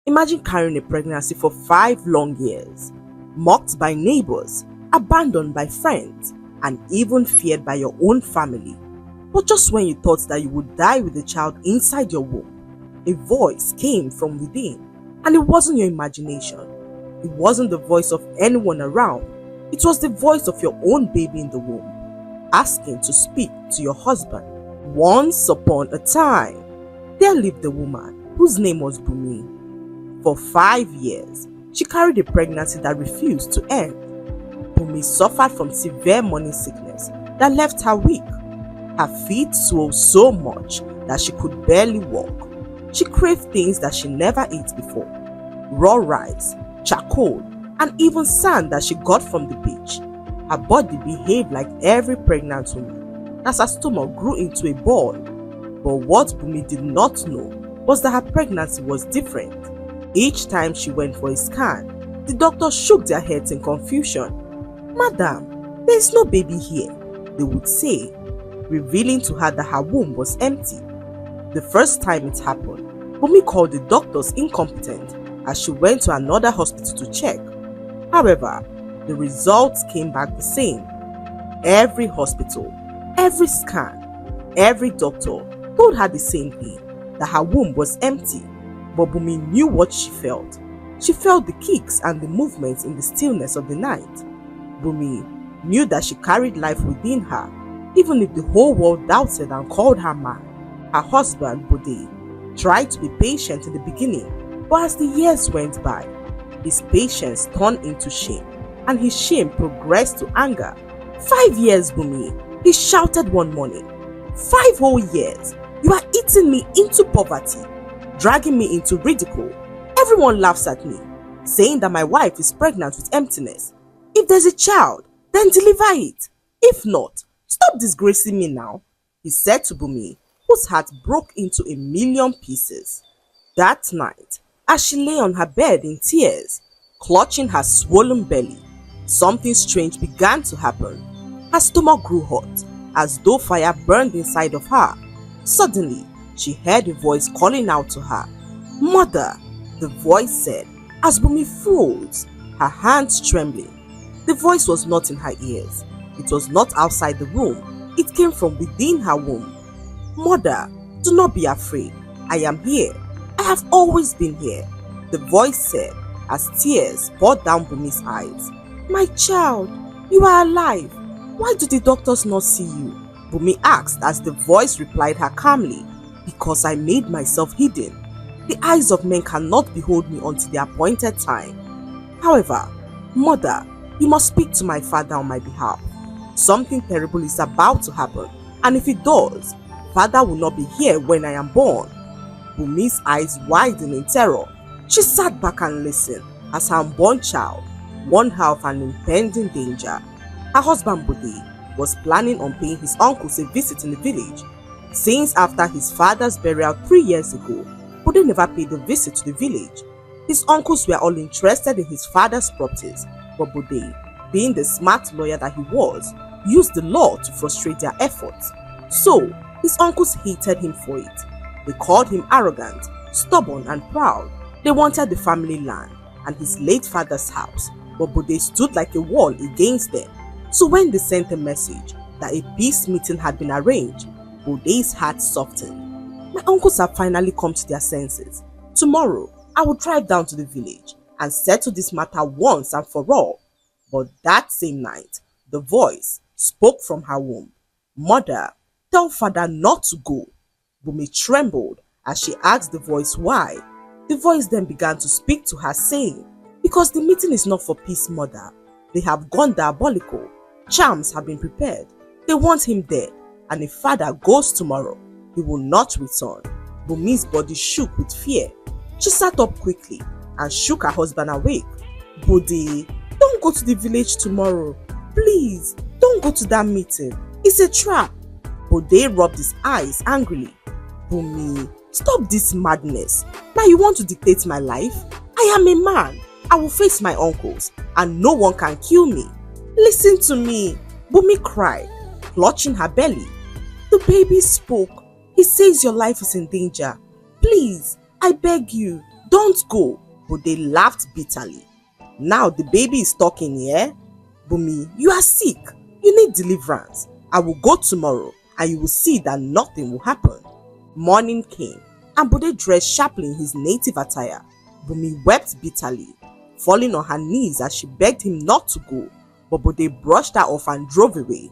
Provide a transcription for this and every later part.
Imagine carrying a pregnancy for 5 long years, mocked by neighbors, abandoned by friends, and even feared by your own family. But just when you thought that you would die with the child inside your womb, a voice came from within, and it wasn't your imagination. It wasn't the voice of anyone around. It was the voice of your own baby in the womb, asking to speak to your husband. Once upon a time, there lived a woman whose name was Bumi. For 5 years, she carried a pregnancy that refused to end. Bumi suffered from severe morning sickness that left her weak. Her feet swelled so much that she could barely walk. She craved things that she never ate before: raw rice, charcoal, and even sand that she got from the beach. Her body behaved like every pregnant woman, as her stomach grew into a ball. But what Bumi did not know was that her pregnancy was different. Each time she went for a scan, the doctors shook their heads in confusion. "Madam, there is no baby here," they would say, revealing to her that her womb was empty. The first time it happened, Bumi called the doctors incompetent as she went to another hospital to check. However, the results came back the same. Every hospital, every scan, every doctor told her the same thing, that her womb was empty. But Bumi knew what she felt. She felt the kicks and the movements in the stillness of the night. Bumi knew that she carried life within her, even if the whole world doubted and called her mad. Her husband, Bode, tried to be patient in the beginning, but as the years went by, his patience turned into shame, and his shame progressed to anger. 5 years, Bumi, he shouted one morning. 5 whole years, you are eating me into poverty, dragging me into ridicule. Everyone laughs at me, saying that my wife is pregnant with emptiness. If there's a child, then deliver it. If not, stop disgracing me now, he said to Bumi, whose heart broke into a million pieces. That night, as she lay on her bed in tears, clutching her swollen belly, something strange began to happen. Her stomach grew hot, as though fire burned inside of her. Suddenly, she heard a voice calling out to her. "Mother," the voice said, as Bumi froze, her hands trembling. The voice was not in her ears. It was not outside the room. It came from within her womb. "Mother, do not be afraid. I am here. I have always been here," the voice said as tears poured down Bumi's eyes. "My child, you are alive. Why do the doctors not see you?" Bumi asked as the voice replied her calmly. "Because I made myself hidden. The eyes of men cannot behold me until the appointed time. However, Mother, you must speak to my father on my behalf. Something terrible is about to happen, and if it does, Father will not be here when I am born." Bumi's eyes widened in terror. She sat back and listened as her unborn child warned her of an impending danger. Her husband Bode was planning on paying his uncles a visit in the village. Since after his father's burial 3 years ago, Bode never paid a visit to the village. His uncles were all interested in his father's properties, but Bode, being the smart lawyer that he was, used the law to frustrate their efforts. So, his uncles hated him for it. They called him arrogant, stubborn, and proud. They wanted the family land and his late father's house, but Bode stood like a wall against them. So when they sent a message that a peace meeting had been arranged, Bode's heart softened. "My uncles have finally come to their senses. Tomorrow, I will drive down to the village and settle this matter once and for all." But that same night, the voice spoke from her womb. "Mother, tell father not to go." Bumi trembled as she asked the voice why. The voice then began to speak to her, saying, "Because the meeting is not for peace, Mother. They have gone diabolical. Charms have been prepared. They want him dead, and if father goes tomorrow, he will not return." Bumi's body shook with fear. She sat up quickly and shook her husband awake. "Bode, don't go to the village tomorrow. Please, don't go to that meeting. It's a trap." Bode rubbed his eyes angrily. "Bumi, stop this madness. Now you want to dictate my life? I am a man. I will face my uncles, and no one can kill me. Listen to me," Bumi cried, clutching her belly. "The baby spoke. He says your life is in danger. Please, I beg you, Don't go, but they laughed bitterly. Now the baby is talking, yeah? Bumi, you are sick. You need deliverance. I will go tomorrow and you will see that nothing will happen. Morning came and Bude dressed sharply in his native attire. Bumi wept bitterly, falling on her knees as she begged him not to go, but Bude brushed her off and drove away.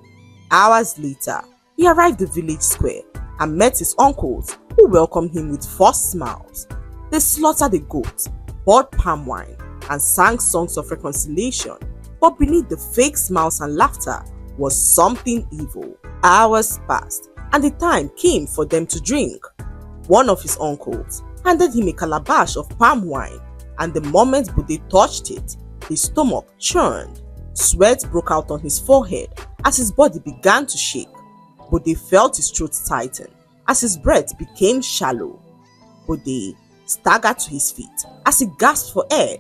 Hours later, he arrived at the village square and met his uncles, who welcomed him with forced smiles. They slaughtered a goat, poured palm wine, and sang songs of reconciliation, but beneath the fake smiles and laughter was something evil. Hours passed, and the time came for them to drink. One of his uncles handed him a calabash of palm wine, and the moment Bude touched it, his stomach churned. Sweat broke out on his forehead as his body began to shake. Bude felt his throat tighten as his breath became shallow. Bude staggered to his feet as he gasped for air.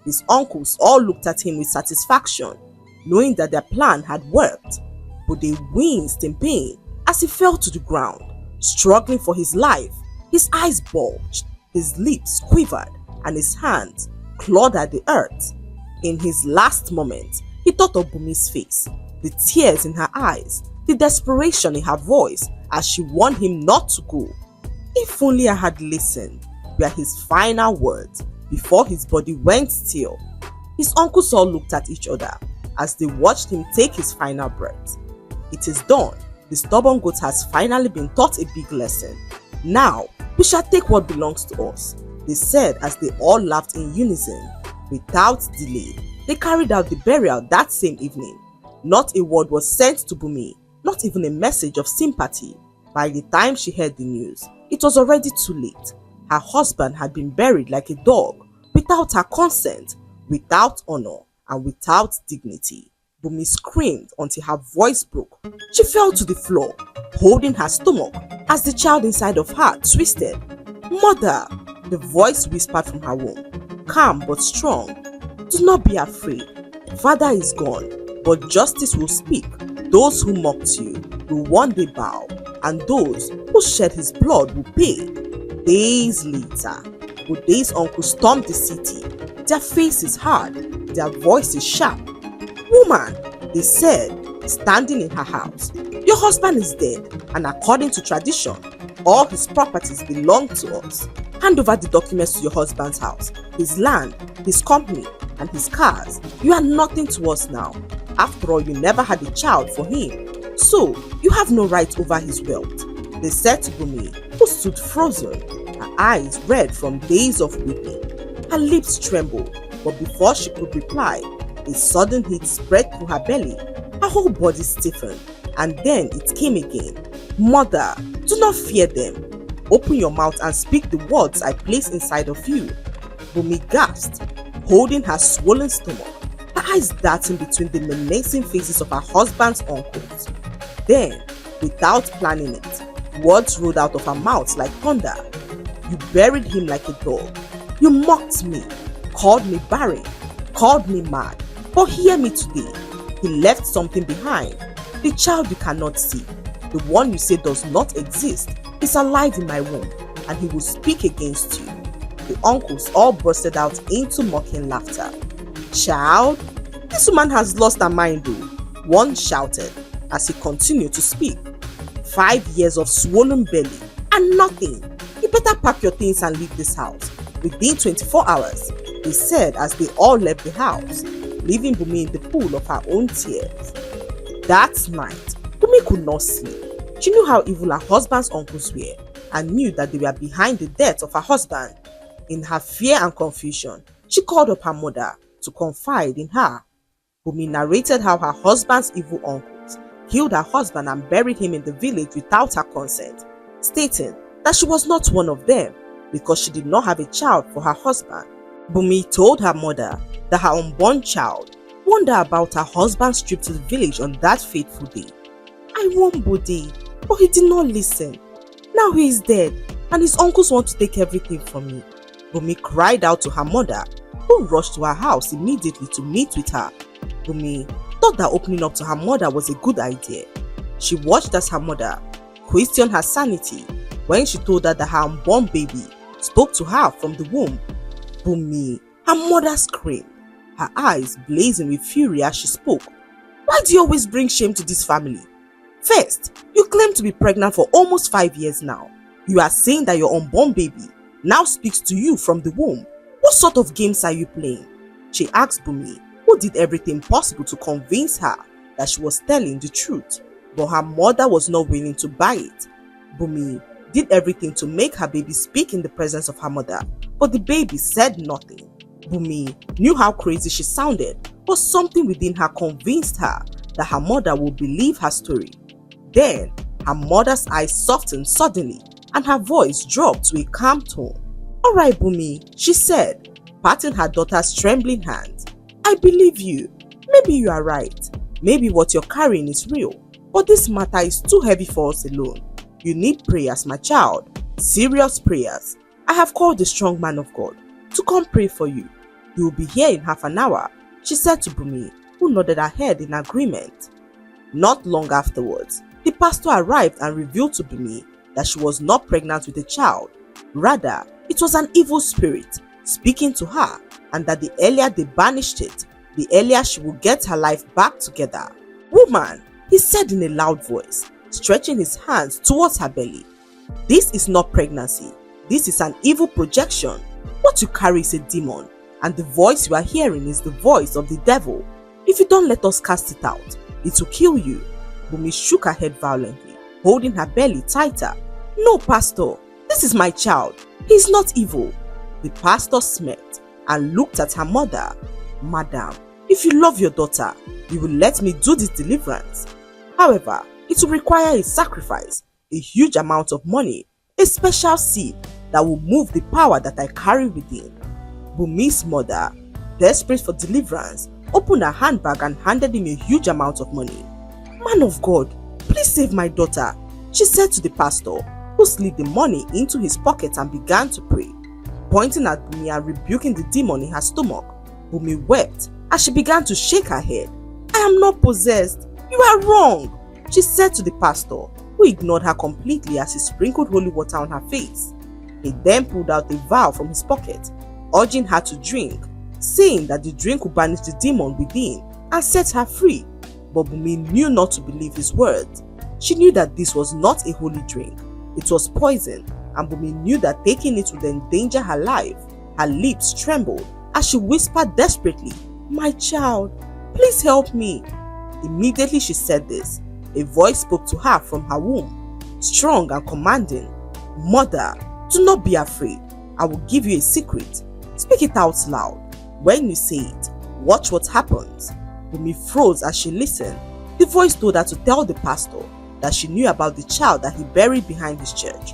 His uncles all looked at him with satisfaction, knowing that their plan had worked. Bude winced in pain as he fell to the ground, struggling for his life. His eyes bulged, his lips quivered, and his hands clawed at the earth. In his last moment, he thought of Bumi's face, the tears in her eyes, the desperation in her voice as she warned him not to go. If only I had listened, were his final words before his body went still. His uncles all looked at each other as they watched him take his final breath. It is done. The stubborn goat has finally been taught a big lesson. Now, we shall take what belongs to us, they said as they all laughed in unison. Without delay, they carried out the burial that same evening. Not a word was sent to Bumi, not even a message of sympathy. By the time she heard the news, it was already too late. Her husband had been buried like a dog, without her consent, without honor, and without dignity. Bumi screamed until her voice broke. She fell to the floor, holding her stomach as the child inside of her twisted. "Mother," the voice whispered from her womb, calm but strong. "Do not be afraid. Father is gone, but justice will speak. Those who mocked you will one day bow, and those who shed his blood will pay." Days later, Bude's uncle stormed the city. Their faces hard, their voices sharp. "Woman," they said, standing in her house, "your husband is dead, and according to tradition, all his properties belong to us. Hand over the documents to your husband's house, his land, his company, and his cars. You are nothing to us now. After all, you never had a child for him, so you have no right over his wealth," they said to Bumi, who stood frozen, her eyes red from days of weeping. Her lips trembled, but before she could reply, a sudden heat spread through her belly. Her whole body stiffened, and then it came again. "Mother, do not fear them. Open your mouth and speak the words I place inside of you." Bumi gasped, holding her swollen stomach, her eyes darting between the menacing faces of her husband's uncles. Then, without planning it, words rolled out of her mouth like thunder. "You buried him like a dog. You mocked me, called me barren, called me mad. But hear me today. He left something behind. The child you cannot see, the one you say does not exist, is alive in my womb, and he will speak against you." The uncles all bursted out into mocking laughter. "Child? This woman has lost her mind though," one shouted as he continued to speak. 5 years of swollen belly and nothing. You better pack your things and leave this house within 24 hours, they said as they all left the house, leaving Bumi in the pool of her own tears. That night, Bumi could not sleep. She knew how evil her husband's uncles were and knew that they were behind the death of her husband. In her fear and confusion, she called up her mother to confide in her. Bumi narrated how her husband's evil uncles killed her husband and buried him in the village without her consent, stating that she was not one of them because she did not have a child for her husband. Bumi told her mother that her unborn child warned her about her husband's trip to the village on that fateful day. "I warned Bude, but he did not listen. Now he is dead, and his uncles want to take everything from me." Bumi cried out to her mother, who rushed to her house immediately to meet with her. Bumi thought that opening up to her mother was a good idea. She watched as her mother questioned her sanity when she told her that her unborn baby spoke to her from the womb Bumi, her mother screamed, her eyes blazing with fury as she spoke. Why do you always bring shame to this family? First, you claim to be pregnant for almost 5 years now. You are saying that your unborn baby now speaks to you from the womb. What sort of games are you playing? She asked Bumi, who did everything possible to convince her that she was telling the truth, but her mother was not willing to buy it. Bumi did everything to make her baby speak in the presence of her mother, but the baby said nothing. Bumi knew how crazy she sounded, but something within her convinced her that her mother would believe her story. Then, her mother's eyes softened suddenly and her voice dropped to a calm tone. "Alright, Bumi," she said, patting her daughter's trembling hands. "I believe you. Maybe you are right. Maybe what you're carrying is real. But this matter is too heavy for us alone. You need prayers, my child. Serious prayers. I have called the strong man of God to come pray for you. He will be here in half an hour," she said to Bumi, who nodded her head in agreement. Not long afterwards, the pastor arrived and revealed to Bumi that she was not pregnant with a child. Rather, it was an evil spirit speaking to her, and that the earlier they banished it, the earlier she would get her life back together. "Woman," he said in a loud voice, stretching his hands towards her belly, "this is not pregnancy. This is an evil projection. What you carry is a demon, and the voice you are hearing is the voice of the devil. If you don't let us cast it out, it will kill you." Bumi shook her head violently, holding her belly tighter. "No, Pastor, this is my child. He is not evil." The pastor smirked and looked at her mother. "Madam, if you love your daughter, you will let me do this deliverance. However, it will require a sacrifice, a huge amount of money, a special seed that will move the power that I carry within." Bumi's mother, desperate for deliverance, opened her handbag and handed him a huge amount of money. "Man of God, please save my daughter," she said to the pastor, who slid the money into his pocket and began to pray. Pointing at Bumi and rebuking the demon in her stomach, Bumi wept as she began to shake her head. "I am not possessed. You are wrong," she said to the pastor, who ignored her completely as he sprinkled holy water on her face. He then pulled out a vial from his pocket, urging her to drink, saying that the drink would banish the demon within and set her free. But Bumi knew not to believe his words. She knew that this was not a holy drink. It was poison, and Bumi knew that taking it would endanger her life. Her lips trembled as she whispered desperately, "My child, please help me." Immediately she said this, a voice spoke to her from her womb, strong and commanding. "Mother, do not be afraid. I will give you a secret. Speak it out loud. When you say it, watch what happens." Bumi froze as she listened. The voice told her to tell the pastor that she knew about the child that he buried behind his church,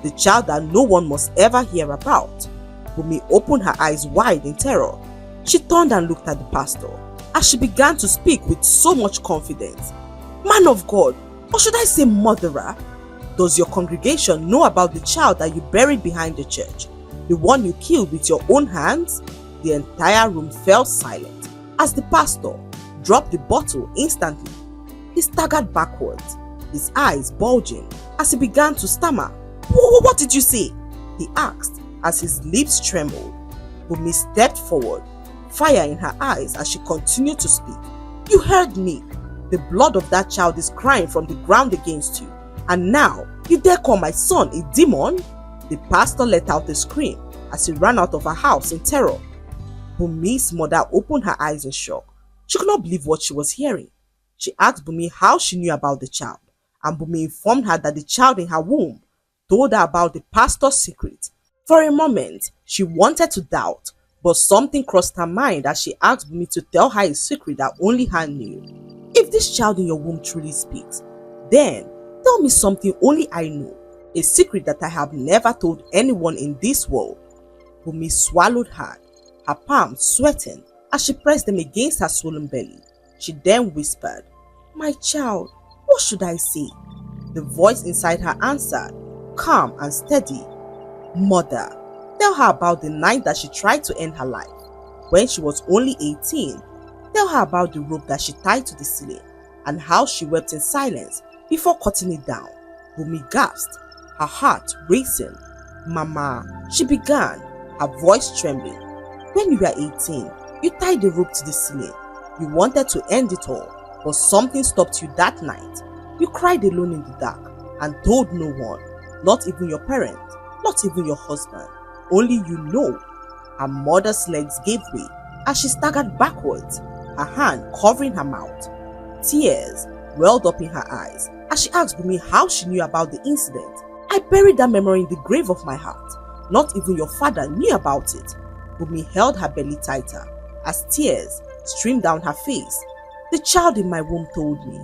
the child that no one must ever hear about. Bumi opened her eyes wide in terror. She turned and looked at the pastor as she began to speak with so much confidence. "Man of God, or should I say murderer, does your congregation know about the child that you buried behind the church, the one you killed with your own hands?" The entire room fell silent as the pastor dropped the bottle instantly. He staggered backwards, his eyes bulging as he began to stammer. What did you say?" he asked as his lips trembled. Bumi stepped forward, fire in her eyes as she continued to speak. "You heard me. The blood of that child is crying from the ground against you. And now, you dare call my son a demon?" The pastor let out a scream as he ran out of her house in terror. Bumi's mother opened her eyes in shock. She could not believe what she was hearing. She asked Bumi how she knew about the child, and Bumi informed her that the child in her womb told her about the pastor's secret. For a moment, she wanted to doubt, but something crossed her mind as she asked Bumi to tell her a secret that only her knew. "If this child in your womb truly speaks, then tell me something only I know, a secret that I have never told anyone in this world." Bumi swallowed hard, her palms sweating as she pressed them against her swollen belly. She then whispered, "My child, what should I say?" The voice inside her answered, calm and steady, "Mother, tell her about the night that she tried to end her life. When she was only 18, tell her about the rope that she tied to the ceiling and how she wept in silence before cutting it down." Bumi gasped, her heart racing. "Mama," she began, her voice trembling. When you were 18, you tied the rope to the ceiling. You wanted to end it all, but something stopped you that night. You cried alone in the dark and told no one, not even your parents, not even your husband. Only you know. Her mother's legs gave way as she staggered backwards, her hand covering her mouth. Tears welled up in her eyes as she asked Bunmi how she knew about the incident. I buried that memory in the grave of my heart. Not even your father knew about it. Bunmi held her belly tighter as tears streamed down her face. The child in my womb told me,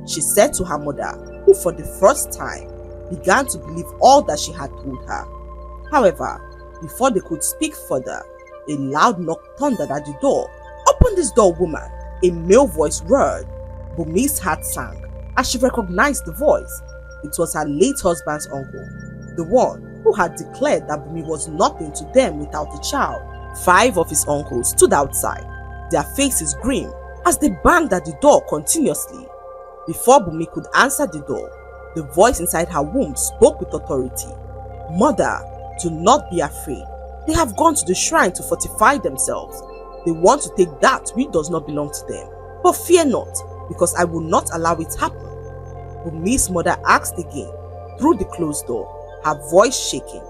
she said to her mother, who for the first time began to believe all that she had told her. However, before they could speak further, a loud knock thundered at the door. "Open this door, woman," a male voice roared. Bunmi's heart sank as she recognized the voice. It was her late husband's uncle, the one who had declared that Bunmi was nothing to them without a child. 5 of his uncles stood outside, their faces grim as they banged at the door continuously. Before Bunmi could answer the door, the voice inside her womb spoke with authority. "Mother, do not be afraid. They have gone to the shrine to fortify themselves. They want to take that which does not belong to them. But fear not, because I will not allow it happen." Bunmi's mother asked again, through the closed door, her voice shaking.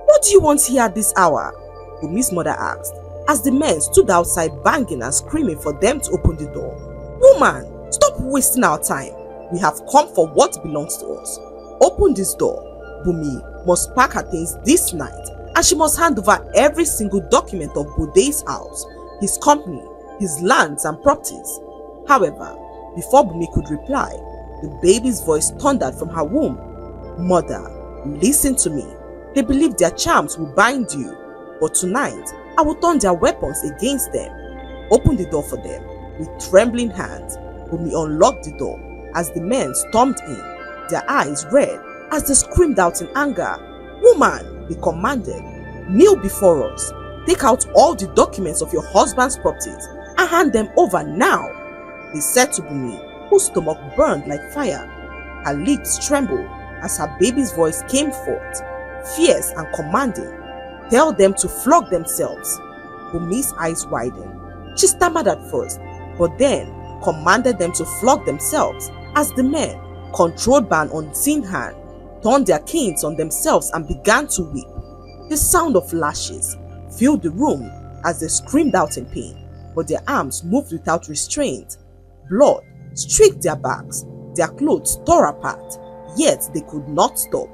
"What do you want here at this hour?" Bunmi's mother asked, as the men stood outside banging and screaming for them to open the door. "Woman, stop wasting our time. We have come for what belongs to us. Open this door. Bunmi must pack her things this night, and she must hand over every single document of Bode's house, his company, his lands and properties." However, before Bunmi could reply, the baby's voice thundered from her womb. "Mother, listen to me. They believe their charms will bind you, but tonight I will turn their weapons against them. Open the door for them." With trembling hands, Bunmi unlocked the door as the men stormed in, their eyes red as they screamed out in anger. "Woman," they commanded, "kneel before us. Take out all the documents of your husband's properties and hand them over now," they said to Bunmi, whose stomach burned like fire. Her lips trembled as her baby's voice came forth, fierce and commanding. "Tell them to flog themselves." Bunmi's eyes widened. She stammered at first, but then commanded them to flog themselves as the men, controlled by an unseen hand, turned their canes on themselves and began to weep. The sound of lashes filled the room as they screamed out in pain, but their arms moved without restraint. Blood streaked their backs, their clothes tore apart, yet they could not stop.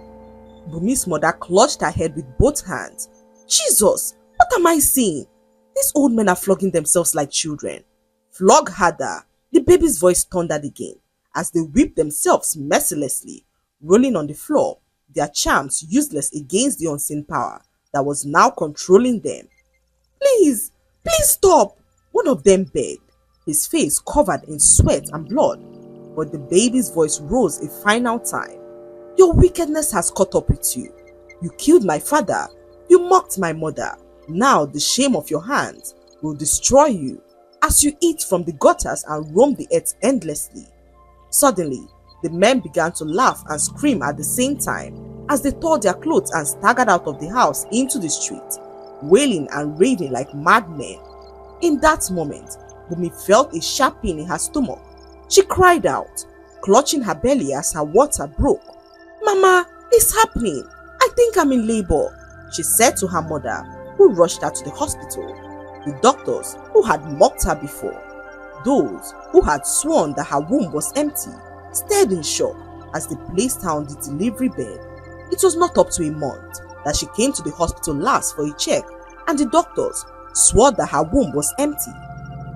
Bunmi's mother clutched her head with both hands. "Jesus, what am I seeing? These old men are flogging themselves like children." "Flog harder," the baby's voice thundered again as they whipped themselves mercilessly, rolling on the floor, their charms useless against the unseen power that was now controlling them. Please stop," one of them begged, his face covered in sweat and blood. But the baby's voice rose a final time. "Your wickedness has caught up with you. You killed my father. You mocked my mother. Now the shame of your hands will destroy you as you eat from the gutters and roam the earth endlessly." Suddenly, the men began to laugh and scream at the same time as they tore their clothes and staggered out of the house into the street, wailing and raving like madmen. In that moment, Bunmi felt a sharp pain in her stomach. She cried out, clutching her belly as her water broke. "Mama, it's happening. I think I'm in labor," she said to her mother, who rushed her to the hospital. The doctors who had mocked her before, those who had sworn that her womb was empty, stared in shock as they placed her on the delivery bed. It was not up to a month that she came to the hospital last for a check, and the doctors swore that her womb was empty.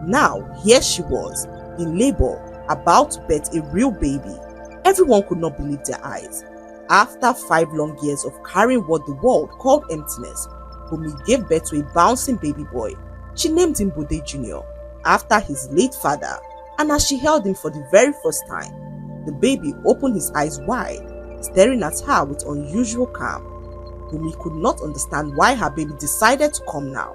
Now, here she was, in labor, about to birth a real baby. Everyone could not believe their eyes. After 5 long years of carrying what the world called emptiness, Bunmi gave birth to a bouncing baby boy. She named him Bode Jr. after his late father, and as she held him for the very first time, the baby opened his eyes wide, staring at her with unusual calm. Bunmi could not understand why her baby decided to come now.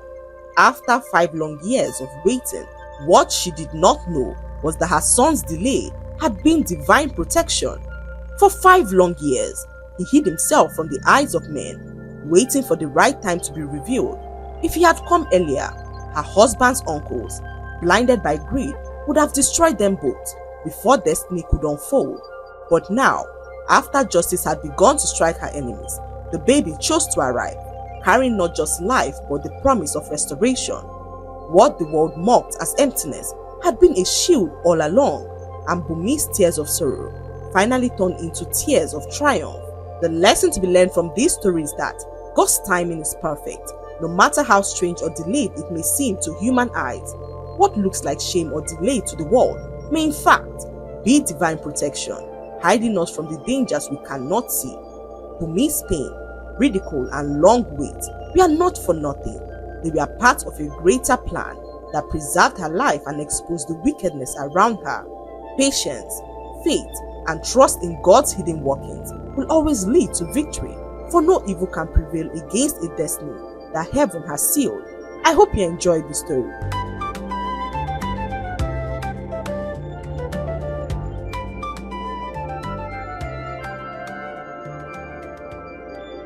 After 5 long years of waiting, what she did not know was that her son's delay had been divine protection. For 5 long years, he hid himself from the eyes of men, waiting for the right time to be revealed. If he had come earlier, her husband's uncles, blinded by greed, would have destroyed them both before destiny could unfold. But now, after justice had begun to strike her enemies, the baby chose to arrive, carrying not just life but the promise of restoration. What the world mocked as emptiness had been a shield all along, and Bunmi's tears of sorrow finally turned into tears of triumph. The lesson to be learned from this story is that God's timing is perfect. No matter how strange or delayed it may seem to human eyes, what looks like shame or delay to the world may in fact be divine protection, hiding us from the dangers we cannot see. Bunmi's pain, ridicule, and long wait were not for nothing. They were part of a greater plan that preserved her life and exposed the wickedness around her. Patience, faith, and trust in God's hidden workings will always lead to victory, for no evil can prevail against a destiny that heaven has sealed. I hope you enjoyed the story.